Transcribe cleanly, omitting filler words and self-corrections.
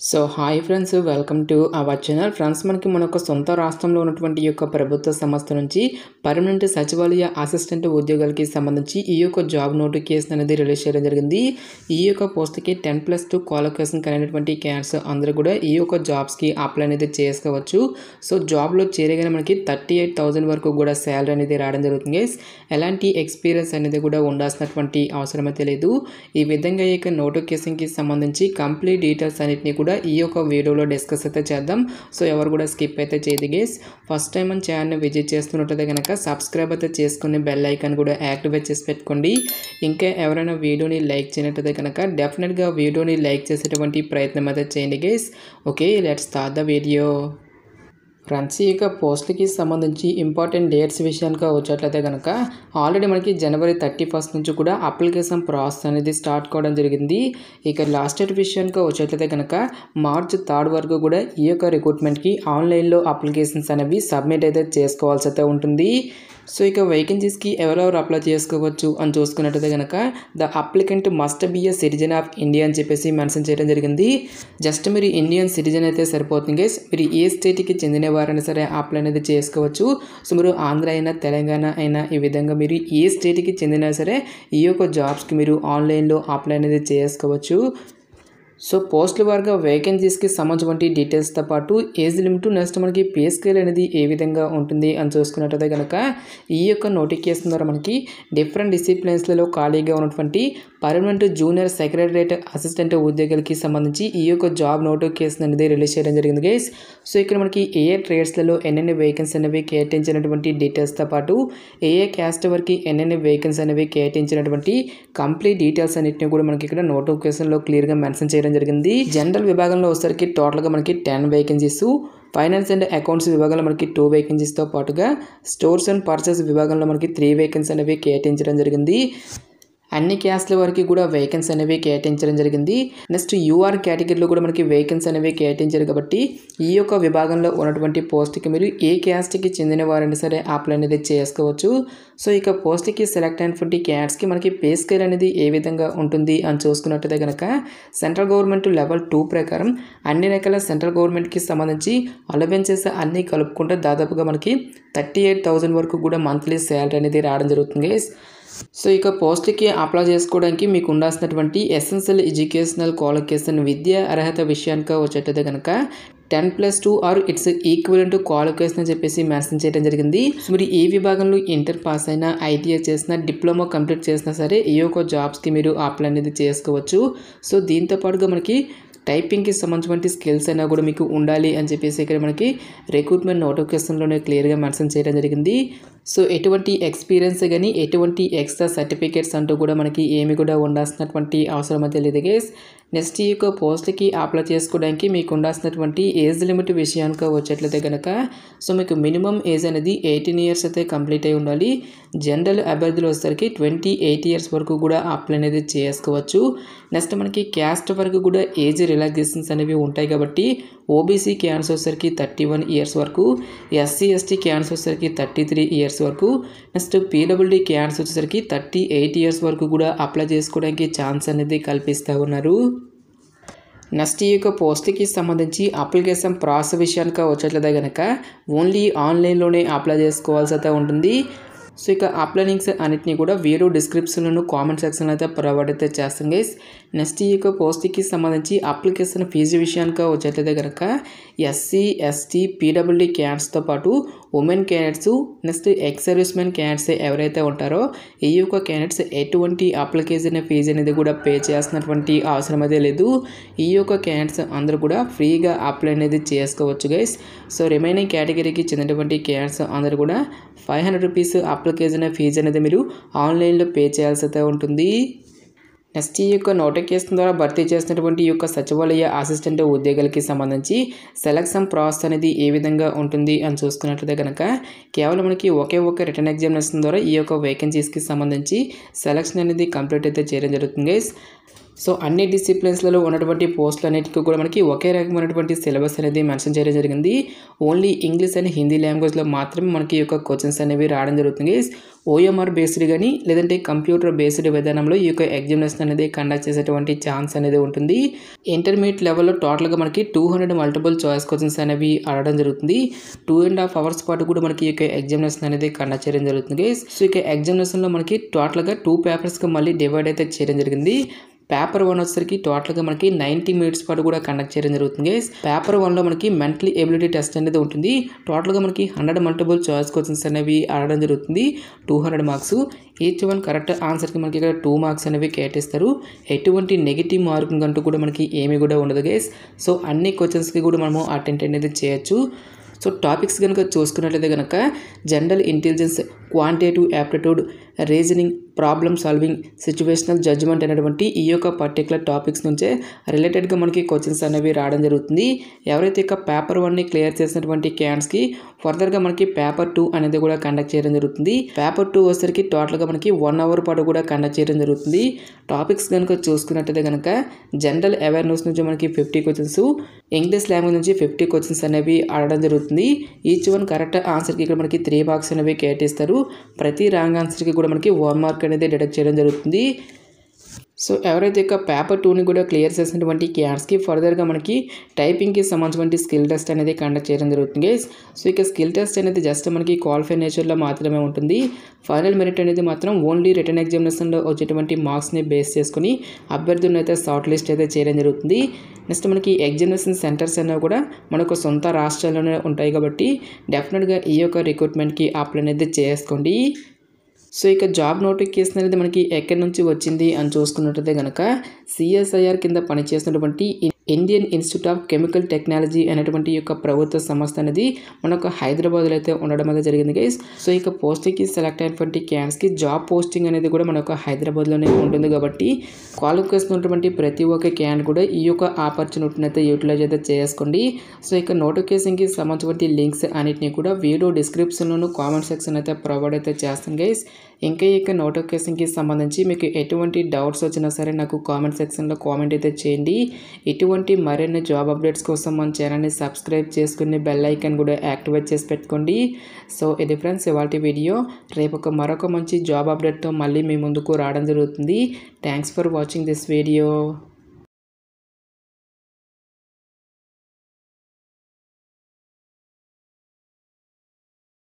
So hi friends, welcome to our channel. Friends, మనకి మన సొంత రాష్ట్రంలో ఉన్నటువంటి యొక్క ప్రభుత్వ సంస్థ నుంచి పర్మనెంట్ సచివాలయ అసిస్టెంట్ ఉద్యోగాలకి సంబంధించి ఈ యొక్క జాబ్ నోటిఫికేషన్ అనేది రిలీజ్ చేయడం జరిగింది. ఈ యొక్క పోస్ట్కి 10+2 క్వాలిఫికేషన్ కలిగినటువంటి క్యాండిడేట్స్ అందరూ కూడా ఈ యొక్క జాబ్స్కి అప్లై అనేది చేసుకోవచ్చు. సో జాబ్లో చేరగానే మనకి 38,000 వరకు కూడా శాలరీ అనేది రావడం జరుగుతుంది. ఎలాంటి ఎక్స్పీరియన్స్ అనేది కూడా ఉండాల్సినటువంటి అవసరం అయితే లేదు. ఈ విధంగా ఈ యొక్క నోటిఫికేషన్కి సంబంధించి కంప్లీట్ డీటెయిల్స్ అన్నిటిని కూడా ఈ యొక్క వీడియోలో డిస్కస్ అయితే చేద్దాం. సో ఎవరు కూడా స్కిప్ అయితే చేయదు గైస్. ఫస్ట్ టైం మన ఛానల్ని విజిట్ చేస్తున్నట్లయితే కనుక సబ్స్క్రైబ్ అయితే చేసుకుని బెల్ ఐకాన్ కూడా యాక్టివేట్ చేసి పెట్టుకోండి. ఇంకా ఎవరైనా వీడియోని లైక్ చేయనట్లయితే కనుక డెఫినెట్గా వీడియోని లైక్ చేసేటువంటి ప్రయత్నం అయితే చేయండి guys. Okay, let's start the video. Friends, ఈ యొక్క పోస్ట్కి సంబంధించి ఇంపార్టెంట్ డేట్స్ విషయానికి వచ్చేట్లయితే కనుక ఆల్రెడీ మనకి January 31 నుంచి కూడా అప్లికేషన్ ప్రాసెస్ అనేది స్టార్ట్ కావడం జరిగింది. ఇక లాస్ట్ డేట్ విషయానికి వచ్చేట్లయితే కనుక March 3 వరకు కూడా ఈ యొక్క రిక్రూట్మెంట్కి ఆన్లైన్లో అప్లికేషన్స్ అనేవి సబ్మిట్ అయితే చేసుకోవాల్సి అయితే ఉంటుంది. సో ఇక వేకెన్సీస్కి ఎవరెవరు అప్లై చేసుకోవచ్చు అని చూసుకున్నట్టయితే కనుక the applicant must be A citizen of India అని చెప్పేసి మెన్షన్ చేయడం జరిగింది. జస్ట్ మీరు ఇండియన్ సిటిజన్ అయితే సరిపోతుంది గైస్. మీరు ఏ స్టేట్కి చెందిన వారైనా సరే అప్లై అనేది చేసుకోవచ్చు. సో మీరు ఆంధ్ర అయినా తెలంగాణ అయినా ఈ విధంగా మీరు ఏ స్టేట్కి చెందినా సరే ఈ యొక్క జాబ్స్కి మీరు ఆన్లైన్లో అప్లై అనేది చేసుకోవచ్చు. సో పోస్టుల వారిగా వేకెన్సీస్కి సంబంధించిన డీటెయిల్స్తో పాటు ఏజ్ లిమిట్, నెక్స్ట్ మనకి పే స్కేల్ అనేది ఏ విధంగా ఉంటుంది అని చూసుకున్నట్టయితే కనుక ఈ యొక్క నోటిఫికేషన్ ద్వారా మనకి డిఫరెంట్ డిసిప్లిన్స్లలో ఖాళీగా ఉన్నటువంటి పర్మనెంట్ జూనియర్ సెక్రటరియట్ అసిస్టెంట్ ఉద్యోగులకి సంబంధించి ఈ యొక్క జాబ్ నోటిఫికేషన్ అనేది రిలీజ్ చేయడం జరిగింది గైస్. సో ఇక్కడ మనకి ఏ ట్రేడ్స్లలో ఎన్నెన్ని వేకెన్సీ అనేవి కేటాయించినటువంటి డీటెయిల్స్తో పాటు ఏ క్యాస్ట్ వరకు ఎన్నెన్ని వేకెన్సీ అనేవి కేటాయించినటువంటి కంప్లీట్ డీటెయిల్స్ అన్నింటినీ కూడా మనకి ఇక్కడ నోటిఫికేషన్లో క్లియర్గా మెన్షన్ చేయడం జరిగింది. జనరల్ విభాగంలో వచ్చేసరికి టోటల్గా మనకి 10 వేకెన్సీస్, ఫైనాన్స్ అండ్ అకౌంట్స్ విభాగంలో మనకి 2 వేకెన్సీస్తో పాటుగా స్టోర్స్ అండ్ పర్చేస్ విభాగంలో మనకి 3 వేకెన్సీ అనేవి కేటాయించడం జరిగింది. అన్ని క్యాస్ట్ల వరకు కూడా వేకెన్సీ అనేవి కేటాయించడం జరిగింది. నెక్స్ట్ యూఆర్ కేటగిరీలో కూడా మనకి వేకెన్సీ అనేవి కేటాయించారు కాబట్టి ఈ యొక్క విభాగంలో ఉన్నటువంటి పోస్ట్కి మీరు ఏ క్యాస్ట్కి చెందిన వారైనా సరే అప్లై అనేది చేసుకోవచ్చు. సో ఇక పోస్ట్కి సెలెక్ట్ అయినటువంటి క్యాండిడేట్స్కి మనకి పే స్కేల్ అనేది ఏ విధంగా ఉంటుంది అని చూసుకున్నట్టయితే కనుక సెంట్రల్ గవర్నమెంట్ లెవెల్ 2 ప్రకారం అన్ని రకాల సెంట్రల్ గవర్నమెంట్కి సంబంధించి అలవెన్సెస్ అన్నీ కలుపుకుంటే దాదాపుగా మనకి 38,000 వరకు కూడా మంత్లీ శాలరీ అనేది రావడం జరుగుతుంది. సో ఇక పోస్ట్కి అప్లై చేసుకోవడానికి మీకు ఉండాల్సినటువంటి ఎసెన్షియల్ ఎడ్యుకేషనల్ క్వాలిఫికేషన్ విద్యా అర్హత విషయానికి వచ్చేటైతే కనుక 10+2 ఆర్ ఇట్స్ ఈక్వలెంట్ క్వాలిఫికేషన్ అని చెప్పేసి మెన్షన్ చేయడం జరిగింది. సో మీరు ఏ విభాగంలో ఇంటర్ పాస్ అయినా, ఐటీఐ చేసినా, డిప్లొమా కంప్లీట్ చేసినా సరే ఈ యొక్క జాబ్స్కి మీరు అప్లై అనేది చేసుకోవచ్చు. సో దీంతో పాటుగా మనకి టైపింగ్కి సంబంధించిన స్కిల్స్ అయినా కూడా మీకు ఉండాలి అని చెప్పేసి ఇక్కడ మనకి రిక్రూట్మెంట్ నోటిఫికేషన్లోనే క్లియర్గా మెన్షన్ చేయడం జరిగింది. సో ఎటువంటి ఎక్స్పీరియన్స్ కానీ ఎటువంటి ఎక్స్ట్రా సర్టిఫికేట్స్ అంటూ కూడా మనకి ఏమి కూడా ఉండాల్సినటువంటి అవసరం అయితే లేదు గైస్. నెక్స్ట్ ఈ యొక్క పోస్ట్కి అప్లై చేసుకోవడానికి మీకు ఉండాల్సినటువంటి ఏజ్ లిమిట్ విషయానికి వచ్చేట్లయితే కనుక సో మీకు మినిమం ఏజ్ అనేది 18 ఇయర్స్ అయితే కంప్లీట్ అయి ఉండాలి. జనరల్ అభ్యర్థులు వచ్చేసరికి 28 ఇయర్స్ వరకు కూడా అప్లై అనేది చేసుకోవచ్చు. నెక్స్ట్ మనకి క్యాస్ట్ వరకు కూడా ఏజ్ రిలాక్సేషన్స్ అనేవి ఉంటాయి కాబట్టి ఓబీసీ క్యాన్స్ వచ్చేసరికి 31 ఇయర్స్ వరకు, ఎస్సీ ఎస్టీ క్యాన్స్ వచ్చేసరికి 33 ఇయర్స్ వరకు, నెక్స్ట్ పీడబ్ల్యూడీ క్యాన్స్ వచ్చేసరికి 38 ఇయర్స్ వరకు కూడా అప్లై చేసుకోవడానికి ఛాన్స్ అనేది కల్పిస్తూ ఉన్నారు. నెక్స్ట్ ఈ యొక్క పోస్ట్కి సంబంధించి అప్లికేషన్ ప్రాసెస్ విషయానికి వచ్చేట్లయితే కనుక ఓన్లీ ఆన్లైన్లోనే అప్లై చేసుకోవాల్సి అయితే ఉంటుంది. సో ఇక అప్లై లింక్స్ అన్నిటినీ కూడా వీడియో డిస్క్రిప్షన్లోను కామెంట్ సెక్షన్లో అయితే ప్రొవైడ్ అయితే చేస్తాం గైస్. నెక్స్ట్ ఈ యొక్క పోస్ట్కి సంబంధించి అప్లికేషన్ ఫీజు విషయానికి వచ్చేట్లయితే కనుక ఎస్సీ ఎస్టీ పీడబ్ల్యూడీ క్యాండిడేట్స్తో పాటు women candidates, next ex service men candidates ఎవరైతే ఉంటారో ఈ యొక్క క్యాండిడేట్స్ ఎటువంటి అప్లికేషన్ ఫీజు అనేది కూడా పే చేయాల్సినటువంటి అవసరం అయితే లేదు. ఈ యొక్క క్యాండిడేట్స్ అందరూ కూడా ఫ్రీగా అప్లై అనేది చేసుకోవచ్చు గైస్. సో రిమైనింగ్ కేటగిరీకి చెందినటువంటి క్యాండిడేట్స్ అందరూ కూడా 500 రూపీస్ అప్లికేషన్ ఫీజు అనేది మీరు ఆన్లైన్లో పే చేయాల్సి అయితే ఉంటుంది. నెక్స్ట్ ఈ యొక్క నోటిఫికేషన్ ద్వారా భర్తీ చేసినటువంటి ఈ యొక్క సచివాలయ అసిస్టెంట్ ఉద్యోగులకి సంబంధించి సెలక్షన్ ప్రాసెస్ అనేది ఏ విధంగా ఉంటుంది అని చూసుకున్నట్లయితే కనుక కేవలం మనకి ఒకే ఒక రిటర్న్ ఎగ్జామినేషన్ ద్వారా ఈ యొక్క వేకెన్సీస్కి సంబంధించి సెలక్షన్ అనేది కంప్లీట్ అయితే చేయడం జరుగుతుంది గైస్. సో అన్ని డిసిప్లిన్స్లలో ఉన్నటువంటి పోస్టులు అన్నిటికీ కూడా మనకి ఒకే రకమైనటువంటి సిలబస్ అనేది మెన్షన్ చేయడం జరిగింది. ఓన్లీ ఇంగ్లీష్ అండ్ హిందీ లాంగ్వేజ్లో మాత్రమే మనకి ఈ యొక్క క్వశ్చన్స్ అనేవి రావడం జరుగుతుంది. ఓఎంఆర్ బేస్డ్ కానీ లేదంటే కంప్యూటర్ బేస్డ్ విధానంలో ఈ యొక్క ఎగ్జామినేషన్ అనేది కండక్ట్ చేసేటువంటి ఛాన్స్ అనేది ఉంటుంది. ఇంటర్మీడియట్ లెవెల్లో టోటల్గా మనకి 200 మల్టిపుల్ చాయిస్ క్వశ్చన్స్ అనేవి అడగడం జరుగుతుంది. 2.5 hours పాటు కూడా మనకి ఈ యొక్క ఎగ్జామినేషన్ అనేది కండక్ట్ చేయడం జరుగుతుంది. సో ఇక ఎగ్జామినేషన్లో మనకి టోటల్గా 2 పేపర్స్గా మళ్ళీ డివైడ్ అయితే చేయడం జరిగింది. పేపర్ 1 వచ్చేసరికి టోటల్గా మనకి 90 minutes పాటు కూడా కండక్ట్ చేయడం జరుగుతుంది. పేపర్ 1లో మనకి మెంటల్ ఎబిలిటీ టెస్ట్ అనేది ఉంటుంది. టోటల్గా మనకి 100 మల్టిపుల్ చాయిస్ క్వశ్చన్స్ అనేవి అడగడం జరుగుతుంది. 200 మార్క్స్. ఈచ్ వన్ కరెక్ట్ ఆన్సర్కి మనకి ఇక్కడ 2 మార్క్స్ అనేవి కేటాయిస్తారు. ఎటువంటి నెగిటివ్ మార్కింగ్ అంటూ కూడా మనకి ఏమీ కూడా ఉండదు గైస్. సో అన్ని క్వశ్చన్స్కి కూడా మనము అటెంప్ట్ అనేది చేయొచ్చు. సో టాపిక్స్ కనుక చూసుకున్నట్లయితే కనుక general intelligence, quantitative aptitude, reasoning, problem solving, situational judgement అనేటువంటి ఈ యొక్క పర్టికులర్ టాపిక్స్ నుంచే రిలేటెడ్గా మనకి క్వశ్చన్స్ అనేవి రావడం జరుగుతుంది. ఎవరైతే ఇక పేపర్ 1ని క్లియర్ చేసినటువంటి క్యాండిడేట్స్కి ఫర్దర్గా మనకి పేపర్ 2 అనేది కూడా కండక్ట్ చేయడం జరుగుతుంది. పేపర్ 2 వచ్చేసరికి టోటల్గా మనకి 1 hour పాటు కూడా కండక్ట్ చేయడం జరుగుతుంది. టాపిక్స్ కనుక చూసుకున్నట్లయితే కనుక జనరల్ అవేర్నెస్ నుంచి మనకి 50 క్వశ్చన్స్, ఇంగ్లీష్ లాంగ్వేజ్ నుంచి 50 క్వశ్చన్స్ అనేవి అడగడం జరుగుతుంది. ఈచ్ వన్ కరెక్ట్ ఆన్సర్కి ఇక్కడ మనకి 3 మార్క్స్ అనేవి కేటాయిస్తారు. ప్రతి రాంగ్ ఆన్సర్కి కూడా మనకి 1 మార్క్ అనేది డిడక్ట్ చేయడం జరుగుతుంది. సో ఎవరైతే ఇక పేపర్ 2ని కూడా క్లియర్ చేసినటువంటి క్యాండిడేట్స్కి ఫర్దర్గా మనకి టైపింగ్కి సంబంధించిన స్కిల్ టెస్ట్ అనేది కండక్ట్ చేయడం జరుగుతుంది. సో ఇక స్కిల్ టెస్ట్ అనేది జస్ట్ మనకి క్వాలిఫై నేచర్లో మాత్రమే ఉంటుంది. ఫైనల్ మెరిట్ అనేది మాత్రం ఓన్లీ రిటర్న్ ఎగ్జామినేషన్లో వచ్చేటువంటి మార్క్స్ని బేస్ చేసుకుని అభ్యర్థులను అయితే షార్ట్ లిస్ట్ అయితే చేయడం జరుగుతుంది. నెక్స్ట్ మనకి ఎగ్జామినేషన్ సెంటర్స్ అనేవి కూడా మనకు సొంత రాష్ట్రాల్లోనే ఉంటాయి కాబట్టి డెఫినెట్గా ఈ యొక్క రిక్రూట్మెంట్కి అప్లై అనేది చేసుకోండి. సో ఇక జాబ్ నోటిఫికేషన్ అనేది మనకి ఎక్కడి నుంచి వచ్చింది అని చూసుకున్నట్లయితే కనుక CSIR కింద పనిచేస్తున్నటువంటి Indian institute of chemical technology అనేటువంటి యొక్క ప్రభుత్వ సంస్థ అనేది మనకు హైదరాబాద్లో అయితే ఉండడం అనేది జరిగింది గైస్. సో ఇక పోస్టింగ్కి సెలెక్ట్ అయినటువంటి క్యాండిడేట్స్కి జాబ్ పోస్టింగ్ అనేది కూడా మనకు హైదరాబాద్లోనే ఉంటుంది కాబట్టి క్వాలిఫికేషన్ ఉన్నటువంటి ప్రతి ఒక్క క్యాండిడేట్ కూడా ఈ యొక్క ఆపర్చునిటీని అయితే యూటిలైజ్ అయితే చేసుకోండి. సో ఇక నోటిఫికేషన్కి సంబంధించిన లింక్స్ అన్నిటిని కూడా వీడియో డిస్క్రిప్షన్లోను కామెంట్ సెక్షన్ అయితే ప్రొవైడ్ అయితే చేస్తాను గైస్. ఇంకా ఇక నోటిఫికేషన్కి సంబంధించి మీకు ఎటువంటి డౌట్స్ వచ్చినా సరే నాకు కామెంట్ సెక్షన్లో కామెంట్ అయితే చేయండి. ఇటువంటి మరిన్ని జాబ్ అప్డేట్స్ కోసం మన ఛానల్ని సబ్స్క్రైబ్ చేసుకుని బెల్ ఐకాన్ కూడా యాక్టివేట్ చేసి పెట్టుకోండి. సో ఇది ఫ్రెండ్స్ ఇవాల్టి వీడియో. రేపు మరొక మంచి జాబ్ అప్డేట్తో మళ్ళీ మీ ముందుకు రావడం జరుగుతుంది. Thanks for watching this video.